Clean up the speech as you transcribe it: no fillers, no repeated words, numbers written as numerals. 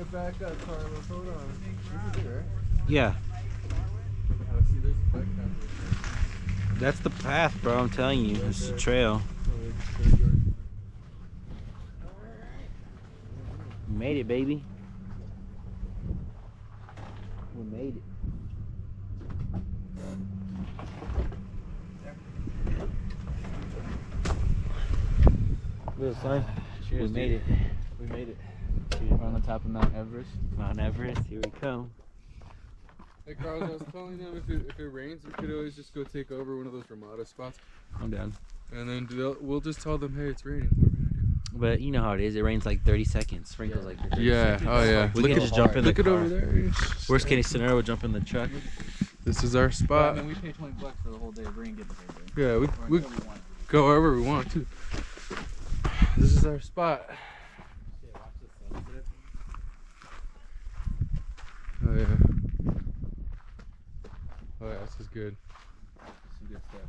it back up, Carlos. Hold on. This is it, right? Yeah. Oh, see, there's a bike path. That's the path, bro. I'm telling you. It's the trail. We made it, baby. We made it. Little son. Cheers, we made it. We made it. We're on the top of Mount Everest. Mount Everest, here we come. Hey, Carlos, I was telling them if it rains, we could always just go take over one of those Ramada spots. I'm down. And then we'll just tell them, hey, it's raining. What are we gonna do? But you know how it is. It rains like 30 seconds. Sprinkles like 30 seconds. Oh yeah. We can just jump in the Look at car. over there. Worst case scenario, we'll jump in the truck. This is our spot. I mean, we pay $20 for the whole day. We're gonna get the whole day. Yeah, Or we until want. go wherever we want to. This is our spot. Yeah, watch the sunset. Oh yeah. Oh yeah, this is good. Some good stuff.